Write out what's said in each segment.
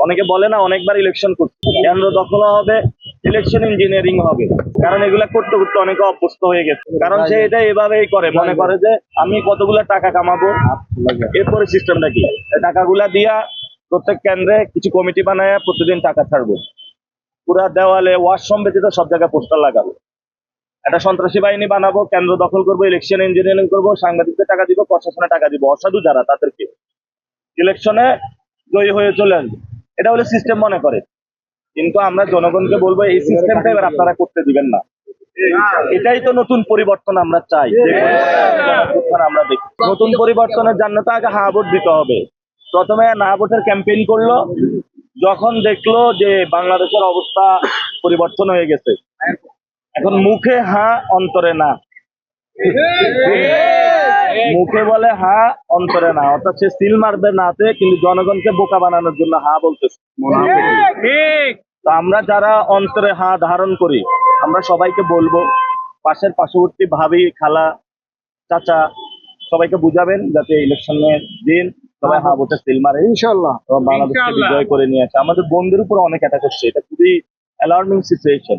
অনেকে বলে না অনেকবার ইলেকশন করছে, কেন্দ্র দখল হবে, ইলেকশন ইঞ্জিনিয়ারিং হবে, কারণ এগুলা করতে করতে অনেকে অভ্যস্ত হয়ে গেছে। কারণ সে এটা এভাবেই করে, মনে করে যে আমি কতগুলা টাকা কামাবো, এরপরে সিস্টেমটা কি, টাকাগুলা দিয়া প্রত্যেক কেন্দ্রে কিছু কমিটি বানায় প্রতিদিন টাকা ছাড়বো, পুরা দেওয়ালে ওয়াশরুম ব্যতীত সব জায়গায় পোস্টার লাগাবো, একটা সন্ত্রাসী বাহিনী বানাবো, কেন্দ্র দখল করবো, ইলেকশন ইঞ্জিনিয়ারিং করবো, সাংবাদিকদের টাকা দিব, প্রশাসনে টাকা দিব, অসাধু যারা তাদেরকে ইলেকশনে জয়ী হয়ে চলে আসবে, এটা হলো সিস্টেম মনে করে। কিন্তু আমরা জনগণকে বলবো এই সিস্টেমটা এবার আপনারা করতে দিবেন না। এটাই তো নতুন পরিবর্তন আমরা চাই, আমরা দেখি নতুন পরিবর্তনের জন্য তো আগে হ্যাঁ ভোট দিতে হবে। প্রথমে না ভোটের ক্যাম্পেইন করলো, যখন দেখলো যে বাংলাদেশের অবস্থা পরিবর্তন হয়ে গেছে, এখন মুখে হ্যাঁ অন্তরে না, মুখে বলে হ্যাঁ অন্তরে না, অর্থাৎ সে সিল মারবে নাতে, কিন্তু জনগণকে বোকা বানানোর জন্য হ্যাঁ বলতেছে। তো আমরা যারা অন্তরে হ্যাঁ ধারণ করি, আমরা সবাইকে বলবো, পার্শ্ববর্তী ভাবি, খালা, চাচা সবাইকে বুঝাবেন যাতে ইলেকশনের দিন সবাই হ্যাঁ ভোটে সিল মারে, ইনশাআল্লাহ বাংলাদেশকে বিজয় করে নিয়ে আসে। আমাদের বোনদের উপর অনেক অ্যাটাক হচ্ছে, এটা খুবই অ্যালার্মিং সিচুয়েশন।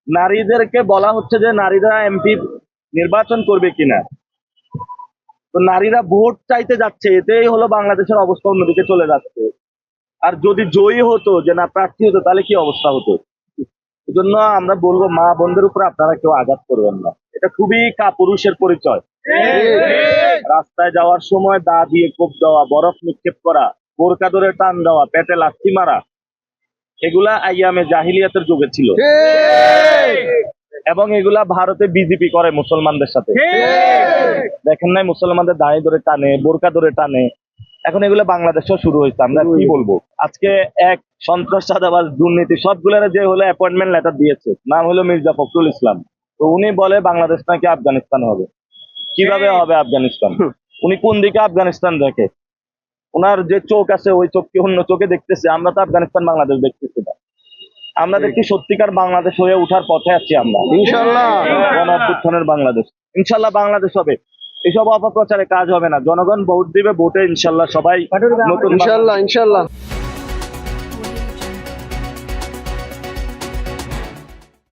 নারীদেরকে বলা হচ্ছে যে নারীরা এমপি নির্বাচন করবে কিনা, তো নারীরা ভোট চাইতে যাচ্ছে, এতেই হলো বাংলাদেশের অবস্থা অন্যদিকে চলে যাচ্ছে। আর যদি জয়ী হতো, যে না প্রার্থী হতো, তাহলে কি অবস্থা হতো। এই জন্য আমরা বলবো মা বোনদের উপর আপনারা কেউ আঘাত করবেন না, এটা খুবই কাপুরুষের পরিচয়। রাস্তায় যাওয়ার সময় দা দিয়ে কোপ দেওয়া, বরফ নিক্ষেপ করা, বোরকা ধরে টান দেওয়া, পেটে লাথি মারা, এগুলা আইয়ামে জাহিলিয়াতের যুগে ছিল, এবং এগুলা ভারতে বিজেপি করে মুসলমানদের সাথে। দেখেন নাই মুসলমানদের দাঁড়িয়ে ধরে টানে, বোরকা ধরে টানে, এখন এগুলো বাংলাদেশেও শুরু হয়েছে। আমরা কি বলবো, আজকে এক সন্ত্রাস, চাঁদাবাজ, দুর্নীতি সবগুলোর যে হলো অ্যাপয়েন্টমেন্ট লেটার দিয়েছে, নাম হলো মির্জা ফখরুল ইসলাম। তো উনি বলে বাংলাদেশ নাকি আফগানিস্তান হবে। কিভাবে হবে আফগানিস্তান? উনি কোন দিকে আফগানিস্তান দেখে? ওনার যে চোখ আছে ওই চোখ কি অন্য চোখে দেখতেছে? আমরা তো আফগানিস্তান বাংলাদেশ দেখতেছি না, আমরা দেখি সত্যিকার বাংলাদেশ হয়ে ওঠার পথে আছি আমরা, ইনশাআল্লাহ গণ-অভ্যুত্থানের বাংলাদেশ, ইনশাআল্লাহ বাংলাদেশ হবে। এসব অপপ্রচারে কাজ হবে না, জনগণ ভোট দিবে, ভোটে ইনশাআল্লাহ সবাই নতুন, ইনশাআল্লাহ।